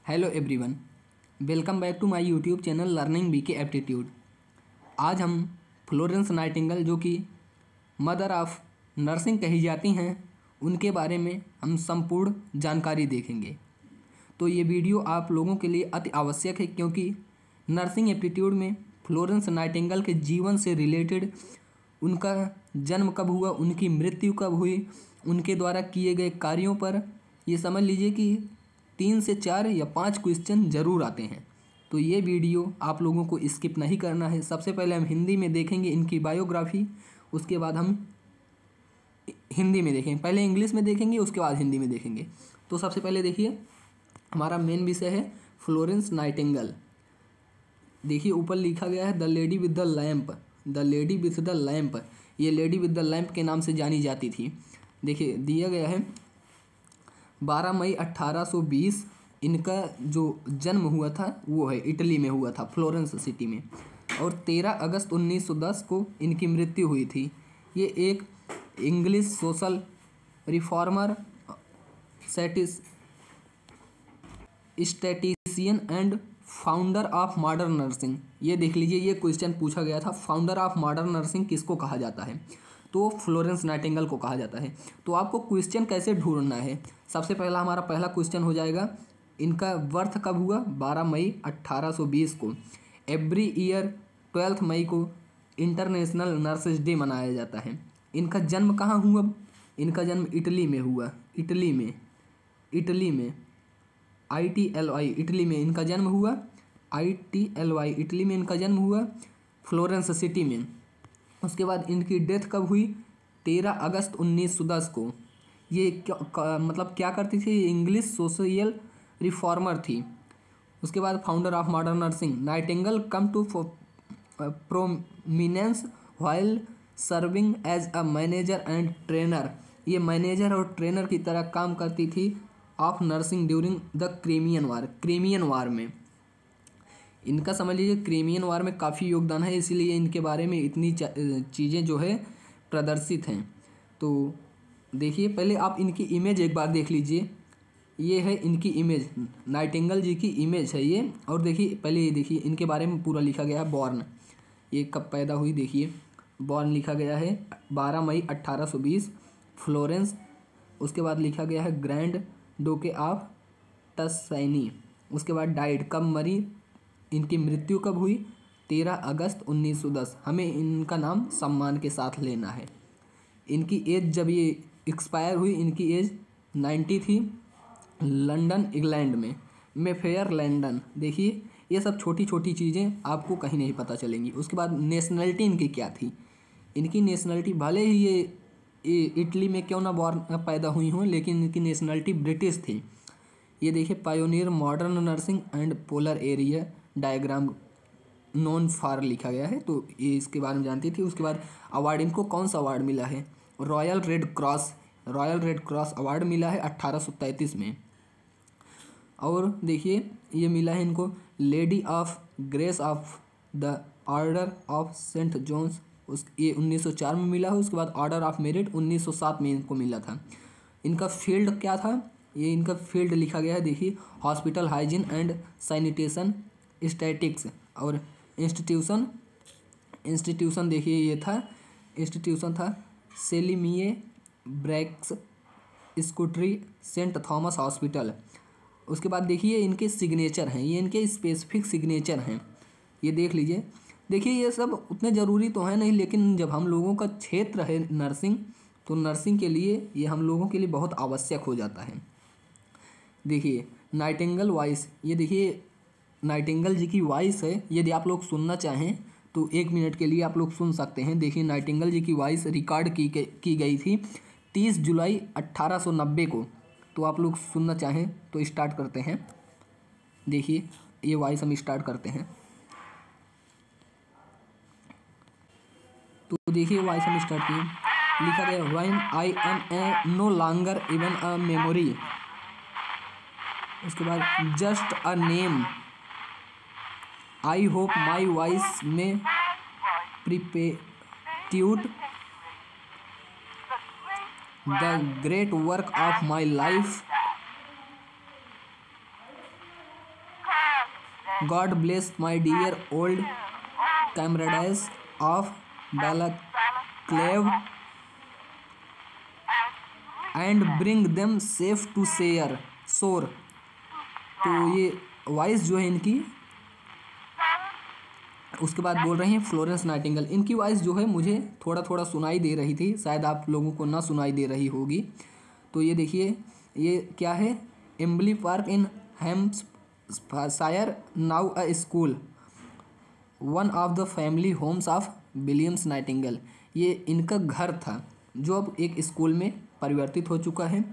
Hello everyone, welcome back to my YouTube channel learning BK aptitude. आज हम Florence Nightingale जो कि mother of nursing कही जाती हैं उनके बारे में हम संपूर्ण जानकारी देखेंगे। तो ये वीडियो आप लोगों के लिए अति आवश्यक है क्योंकि नर्सिंग एप्टीट्यूड में फ्लोरेंस नाइटिंगेल के जीवन से रिलेटेड उनका जन्म कब हुआ, उनकी मृत्यु कब हुई, उनके द्वारा किए गए कार्यों पर ये समझ लीजिए कि 3 से 4 या 5 क्वेश्चन ज़रूर आते हैं। तो ये वीडियो आप लोगों को स्किप नहीं करना है। सबसे पहले हम हिंदी में देखेंगे इनकी बायोग्राफी, उसके बाद हम हिंदी में देखेंगे, पहले इंग्लिश में देखेंगे उसके बाद हिंदी में देखेंगे। तो सबसे पहले देखिए हमारा मेन विषय है फ्लोरेंस नाइटिंगेल। देखिए ऊपर लिखा गया है the lady with the lamp, the lady with the lamp. ये लेडी विद द लैम्प के नाम से जानी जाती थी। देखिए दिया गया है 12 मई 1820 इनका जो जन्म हुआ था वो है इटली में हुआ था, फ्लोरेंस सिटी में। और 13 अगस्त 1910 को इनकी मृत्यु हुई थी। ये एक English social reformer, statistician and founder of modern nursing. ये देख लीजिए, ये क्वेश्चन पूछा गया था, फाउंडर ऑफ मॉडर्न नर्सिंग किसको कहा जाता है? तो फ्लोरेंस नाइटिंगेल को कहा जाता है। तो आपको क्वेश्चन कैसे ढूंढना है? सबसे पहला हमारा पहला क्वेश्चन हो जाएगा, इनका बर्थ कब हुआ? 12 मई 1820 को। एवरी ईयर 12 मई को इंटरनेशनल नर्सेज डे मनाया जाता है। इनका जन्म कहाँ हुआ? इनका जन्म इटली में हुआ, इटली में ITLY इटली में इनका जन्म हुआ, ITLY इटली में इनका जन्म हुआ, फ्लोरेंस सिटी में। उसके बाद इनकी डेथ कब हुई? 13 अगस्त 1910 को। ये मतलब क्या करती थी? इंग्लिश सोशल रिफॉर्मर थी। उसके बाद founder of modern nursing. Nightingale come to prominence while serving as a manager and trainer. ये मैनेजर और ट्रेनर की तरह काम करती थी of nursing during the Crimean war में। इनका समझ लीजिए क्रीमियन वार में काफ़ी योगदान है, इसीलिए इनके बारे में इतनी चीज़ें जो है प्रदर्शित हैं। तो देखिए पहले आप इनकी इमेज एक बार देख लीजिए। ये है इनकी इमेज, नाइटिंगेल जी की इमेज है ये। और देखिए पहले ये देखिए इनके बारे में पूरा लिखा गया है। बॉर्न, ये कब पैदा हुई देखिए, बॉर्न लिखा गया है 12 मई 1820 फ्लोरेंस। उसके बाद लिखा गया है ग्रैंड डोके ऑफ टस्कैनी। उसके बाद डाइड, कब मरी, इनकी मृत्यु कब हुई? 13 अगस्त 1910। हमें इनका नाम सम्मान के साथ लेना है। इनकी एज जब ये एक्सपायर हुई, इनकी एज 90 थी। लंदन इंग्लैंड में, मेफेयर लंदन। देखिए ये सब छोटी छोटी चीज़ें आपको कहीं नहीं पता चलेंगी। उसके बाद नेशनलिटी इनकी क्या थी? इनकी नेशनलिटी भले ही ये इटली में क्यों ना पैदा हुई हों, लेकिन इनकी नेशनलिटी ब्रिटिश थी। ये देखिए pioneer modern nursing and polar area diagram known for लिखा गया है, तो ये इसके बारे में जानती थी। उसके बाद अवार्ड, इनको कौन सा अवार्ड मिला है? रॉयल रेड क्रॉस अवार्ड मिला है 1833 में। और देखिए ये मिला है इनको Lady of Grace of the Order of Saint John's, ये 1904 में मिला है। उसके बाद ऑर्डर ऑफ मेरिट 1907 में इनको मिला था। इनका फील्ड क्या था? ये इनका फील्ड लिखा गया है, देखिए hospital hygiene and sanitation statics. और इंस्टीट्यूशन देखिए ये था, इंस्टीट्यूशन था सेलिमिए ब्रैक्स स्कूटरी सेंट थॉमस हॉस्पिटल। उसके बाद देखिए इनके सिग्नेचर हैं, ये इनके स्पेसिफिक सिग्नेचर हैं, ये देख लीजिए। देखिए ये सब उतने ज़रूरी तो है नहीं, लेकिन जब हम लोगों का क्षेत्र है नर्सिंग, तो नर्सिंग के लिए ये हम लोगों के लिए बहुत आवश्यक हो जाता है। देखिए नाइटिंगेल वॉइस, ये देखिए नाइटिंगेल जी की वॉइस है। यदि आप लोग सुनना चाहें तो 1 मिनट के लिए आप लोग सुन सकते हैं। देखिए नाइटिंगेल जी की वॉइस रिकॉर्ड की गई थी 30 जुलाई 1890 को। तो आप लोग सुनना चाहें तो स्टार्ट करते हैं। देखिए ये वॉइस हम स्टार्ट करते हैं। तो देखिए वॉइस हम स्टार्ट किए, लिखा गया when I am no longer even a memory. उसके बाद just a name, I hope my voice may perpetuate the great work of my life God bless my dear old comrades of Balaclava and bring them safe to share shore. तो ये voice जो है इनकी, उसके बाद बोल रहे हैं फ्लोरेंस नाइटिंगेल। इनकी वॉइस जो है मुझे थोड़ा थोड़ा सुनाई दे रही थी, शायद आप लोगों को ना सुनाई दे रही होगी। तो ये देखिए, ये क्या है, Embley Park in Hampshire now a school, one of the family homes of Williams Nightingale. ये इनका घर था जो अब एक स्कूल में परिवर्तित हो चुका है।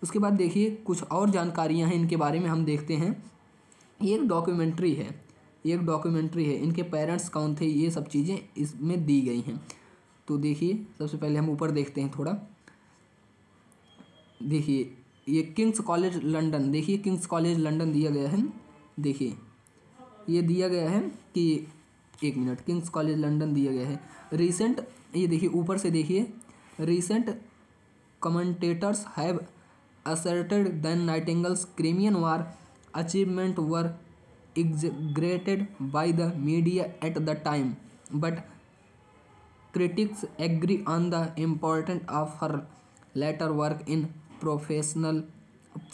उसके बाद देखिए कुछ और जानकारियां हैं इनके बारे में, हम देखते हैं। ये एक डॉक्यूमेंट्री है, इनके पेरेंट्स कौन थे, ये सब चीज़ें इसमें दी गई हैं। तो देखिए सबसे पहले हम ऊपर देखते हैं थोड़ा। देखिए ये किंग्स कॉलेज लंदन, देखिए किंग्स कॉलेज लंदन दिया गया है। देखिए ये दिया गया है कि एक मिनट, किंग्स कॉलेज लंदन दिया गया है। रिसेंट, ये देखिए ऊपर से देखिए, recent commentators have asserted that Nightingale's Crimean War achievement were exaggerated by the media at the time, but critics agree on the importance of her later work in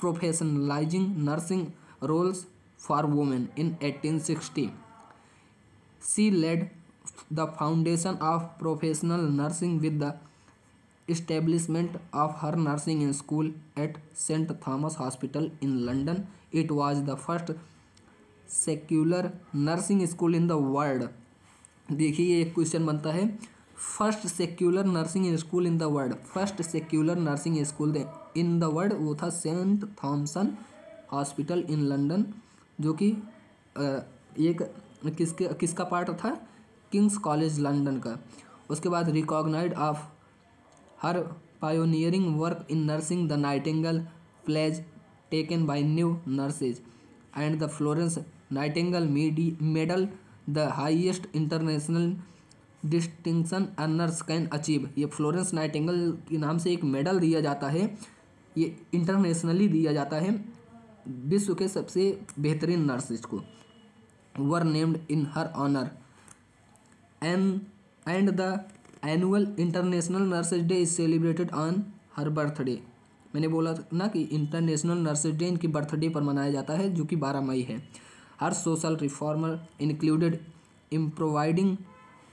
professionalizing nursing roles for women. In 1860, she laid the foundation of professional nursing with the establishment of her nursing school at St. Thomas Hospital in London. It was the first secular nursing school in the world. देखिए ये एक question बनता है, first secular nursing school in the world. First secular nursing school in the world वो था Saint Thomson Hospital in London, जो कि एक किसका पार्ट था, किंग्स कॉलेज लंदन का। उसके बाद recognised of her pioneering work in nursing, the Nightingale pledge taken by new nurses, and the Florence Nightingale Medal, the highest international distinction a nurse can achieve। ये Florence Nightingale के नाम से एक medal दिया जाता है, ये इंटरनेशनली दिया जाता है विश्व के सबसे बेहतरीन नर्सेज को। Were named in her honour and the annual international nurses day is celebrated on her birthday. मैंने बोला ना कि इंटरनेशनल नर्सेज डे इनकी बर्थडे पर मनाया जाता है, जो कि 12 मई है। Her social reformer included in providing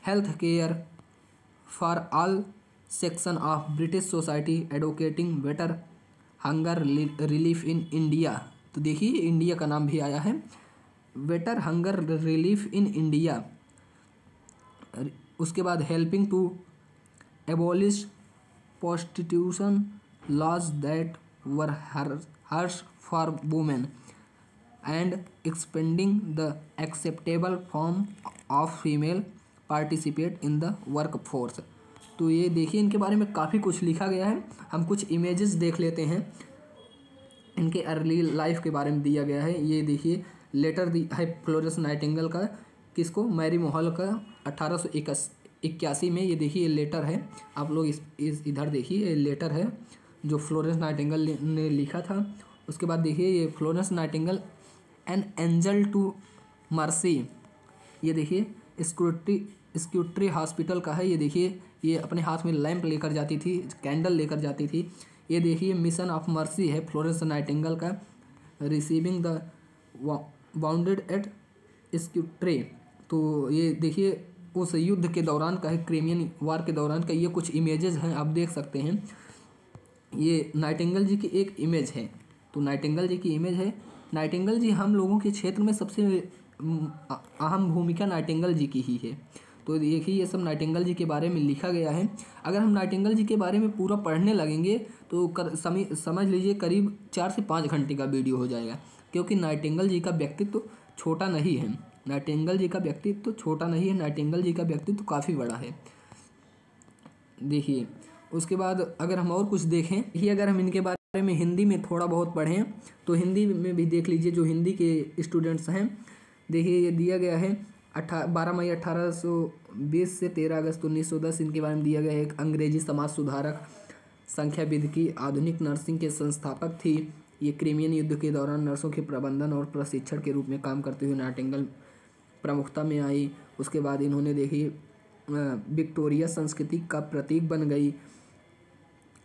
health care for all section of British society, advocating better hunger relief in India. तो देखिए इंडिया का नाम भी आया है, better hunger relief in India. उसके बाद helping to abolish prostitution laws that were harsh for women and expanding the acceptable form of female participate in the work force. तो ये देखिए इनके बारे में काफ़ी कुछ लिखा गया है। हम कुछ इमेजेस देख लेते हैं, इनके अर्ली लाइफ के बारे में दिया गया है। ये देखिए लेटर दी है फ्लोरेंस नाइटिंगेल का, किसको, मैरी मोहल का 1881 में। ये देखिए ये लेटर है, आप लोग इस इधर देखिए, ये लेटर है जो फ्लोरेंस नाइटिंगेल ने लिखा था। उसके बाद देखिए ये Florence Nightingale an angel to mercy, ये देखिए स्कूट्री हॉस्पिटल का है। ये देखिए ये अपने हाथ में लैंप लेकर जाती थी, कैंडल लेकर जाती थी। ये देखिए मिशन ऑफ मर्सी है फ्लोरेंस नाइटिंगेल का, रिसीविंग द बाउंडेड एट स्कूट्री। तो ये देखिए उस युद्ध के दौरान का है, क्रीमियन वार के दौरान का। ये कुछ इमेजेस हैं, आप देख सकते हैं। ये नाइटिंगेल जी की एक इमेज है, तो नाइटिंगेल जी की इमेज है। नाइटिंगेल जी हम लोगों के क्षेत्र में सबसे अहम भूमिका नाइटिंगेल जी की ही है। तो देखिए ये सब नाइटिंगेल जी के बारे में लिखा गया है। अगर हम नाइटिंगेल जी के बारे में पूरा पढ़ने लगेंगे तो समझ लीजिए करीब 4 से 5 घंटे का वीडियो हो जाएगा, क्योंकि नाइटिंगेल जी का व्यक्तित्व छोटा नहीं है। नाइटिंगेल जी का व्यक्तित्व छोटा नहीं है, नाइटिंगेल जी का व्यक्तित्व काफ़ी बड़ा है। देखिए उसके बाद अगर हम और कुछ देखें, देखिए अगर हम इनके बारे में हिंदी में थोड़ा बहुत पढ़ें तो हिंदी में भी देख लीजिए, जो हिंदी के स्टूडेंट्स हैं। देखिए ये दिया गया है 12 मई 1820 से 13 अगस्त 1910, इनके बारे में दिया गया है। एक अंग्रेजी समाज सुधारक, संख्याविद की आधुनिक नर्सिंग के संस्थापक थी। ये क्रीमियन युद्ध के दौरान नर्सों के प्रबंधन और प्रशिक्षण के रूप में काम करते हुए नाइटिंगेल प्रमुखता में आई। उसके बाद इन्होंने देखिए विक्टोरिया संस्कृति का प्रतीक बन गई।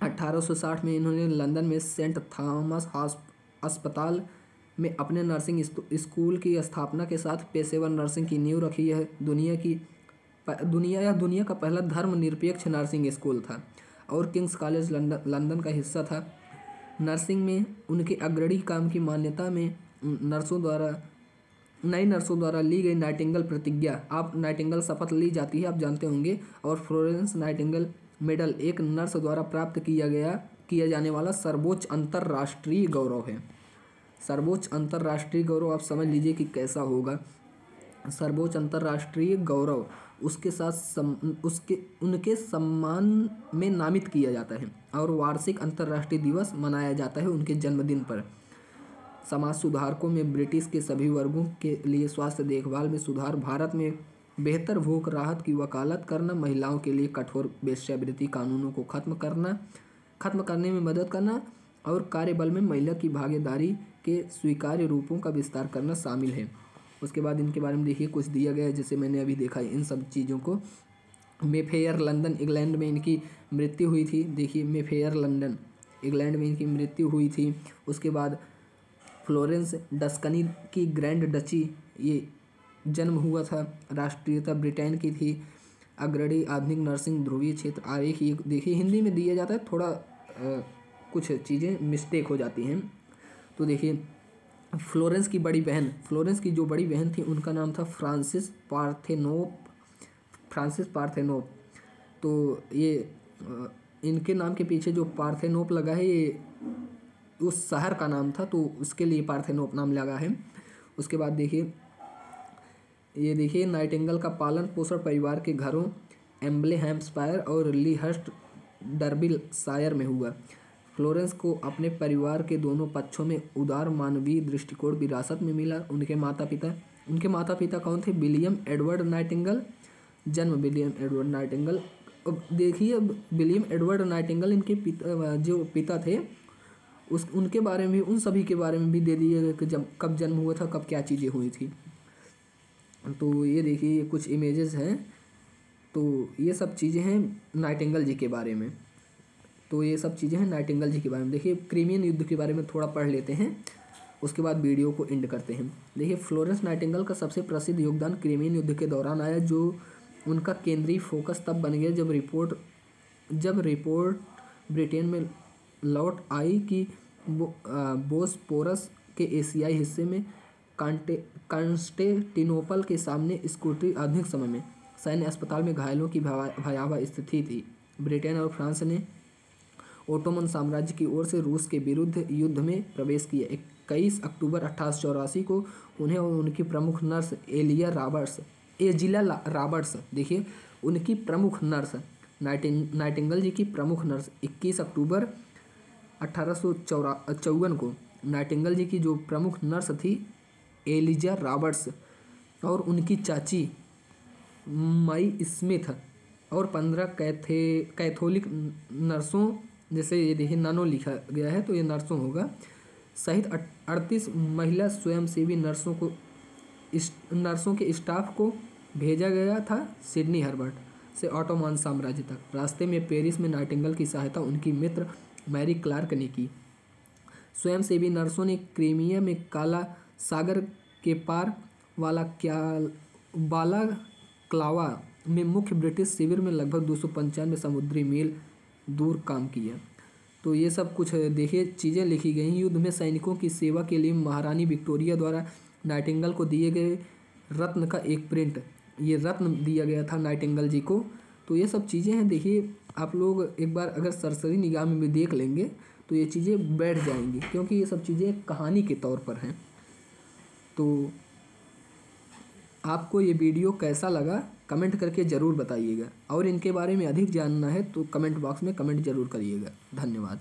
1860 में इन्होंने लंदन में सेंट थॉमस अस्पताल में अपने नर्सिंग स्कूल की स्थापना के साथ पेशेवर नर्सिंग की नींव रखी है। दुनिया का पहला धर्मनिरपेक्ष नर्सिंग स्कूल था और किंग्स कॉलेज लंदन का हिस्सा था। नर्सिंग में उनके अग्रणी काम की मान्यता में नई नर्सों द्वारा ली गई नाइटिंगेल प्रतिज्ञा, आप नाइटिंगेल शपथ ली जाती है, आप जानते होंगे, और फ्लोरेंस नाइटिंगेल मेडल एक नर्स द्वारा प्राप्त किया जाने वाला सर्वोच्च अंतर्राष्ट्रीय गौरव है। सर्वोच्च अंतर्राष्ट्रीय गौरव आप समझ लीजिए कि कैसा होगा। सर्वोच्च अंतर्राष्ट्रीय गौरव उसके साथ उनके सम्मान में नामित किया जाता है और वार्षिक अंतर्राष्ट्रीय दिवस मनाया जाता है उनके जन्मदिन पर। समाज सुधारकों में ब्रिटिश के सभी वर्गों के लिए स्वास्थ्य देखभाल में सुधार, भारत में बेहतर भूख राहत की वकालत करना, महिलाओं के लिए कठोर वेश्यावृत्ति कानूनों को खत्म करने में मदद करना और कार्यबल में महिला की भागीदारी के स्वीकार्य रूपों का विस्तार करना शामिल है। उसके बाद इनके बारे में देखिए कुछ दिया गया है, जैसे मैंने अभी देखा इन सब चीज़ों को। मेफेयर लंदन इंग्लैंड में इनकी मृत्यु हुई थी। देखिए मेफेयर लंदन इंग्लैंड में इनकी मृत्यु हुई थी। उसके बाद फ्लोरेंस टस्कनी की ग्रैंड डची, ये जन्म हुआ था। राष्ट्रीयता ब्रिटेन की थी। अग्रणी आधुनिक नर्सिंग ध्रुवीय क्षेत्र आरेख, ये देखिए हिंदी में दिया जाता है, थोड़ा कुछ चीज़ें मिस्टेक हो जाती हैं। तो देखिए फ्लोरेंस की जो बड़ी बहन थी उनका नाम था फ्रांसिस पार्थेनोप। तो ये इनके नाम के पीछे जो पार्थेनोप लगा है ये उस शहर का नाम था, तो उसके लिए पार्थेनोप नाम लगा है। उसके बाद देखिए नाइटिंगेल का पालन पोषण परिवार के घरों एम्बले हैम्पशायर और लीहर्स्ट डर्बीशायर में हुआ। फ्लोरेंस को अपने परिवार के दोनों पक्षों में उदार मानवीय दृष्टिकोण विरासत में मिला। उनके माता पिता कौन थे? विलियम एडवर्ड नाइटिंगेल, जन्म विलियम एडवर्ड नाइटिंगेल। अब देखिए विलियम एडवर्ड नाइटिंगेल इनके जो पिता थे उनके बारे में, उन सभी के बारे में भी दे दिए कि कब जन्म हुआ था, कब क्या चीज़ें हुई थी। तो ये देखिए कुछ इमेजेस हैं। तो ये सब चीज़ें हैं नाइटिंगेल जी के बारे में। देखिए क्रीमियन युद्ध के बारे में थोड़ा पढ़ लेते हैं, उसके बाद वीडियो को एंड करते हैं। देखिए फ्लोरेंस नाइटिंगेल का सबसे प्रसिद्ध योगदान क्रीमियन युद्ध के दौरान आया, जो उनका केंद्रीय फोकस तब बन गया जब रिपोर्ट ब्रिटेन में लौट आई कि बोस्पोरस के एशियाई हिस्से में कांस्टेंटिनोपल के सामने स्कूटरी आधुनिक समय में सैन्य अस्पताल में घायलों की भयावह स्थिति थी। ब्रिटेन और फ्रांस ने ओटोमन साम्राज्य की ओर से रूस के विरुद्ध युद्ध में प्रवेश किया। 21 अक्टूबर 1884 को उन्हें और उनकी प्रमुख नर्स एजिला रॉबर्ट्स, देखिए उनकी प्रमुख नर्स नाइटिंगेल जी की प्रमुख नर्स 21 अक्टूबर 1854 को नाइटिंगेल जी की जो प्रमुख नर्स थी एलिजा रॉबर्ट्स और उनकी चाची माई स्मिथ और 15 कैथोलिक नर्सों, जैसे ये देखिए नानो लिखा गया है तो ये नर्सों होगा, सहित 38 महिला स्वयंसेवी नर्सों के स्टाफ को भेजा गया था सिडनी हार्बर से ऑटोमान साम्राज्य तक। रास्ते में पेरिस में नाइटिंगेल की सहायता उनकी मित्र मैरी क्लार्क ने की। स्वयंसेवी नर्सों ने क्रीमिया में काला सागर के पार बालाक्लावा में मुख्य ब्रिटिश शिविर में लगभग 295 समुद्री मील दूर काम किया। तो ये सब कुछ देखिए चीज़ें लिखी गई। युद्ध में सैनिकों की सेवा के लिए महारानी विक्टोरिया द्वारा नाइटिंगेल को दिए गए रत्न का एक प्रिंट, ये रत्न दिया गया था नाइटिंगेल जी को। तो ये सब चीज़ें हैं, देखिए आप लोग एक बार अगर सरसरी निगाह में भी देख लेंगे तो ये चीज़ें बैठ जाएंगी, क्योंकि ये सब चीज़ें कहानी के तौर पर हैं। तो आपको ये वीडियो कैसा लगा कमेंट करके ज़रूर बताइएगा, और इनके बारे में अधिक जानना है तो कमेंट बॉक्स में कमेंट ज़रूर करिएगा। धन्यवाद।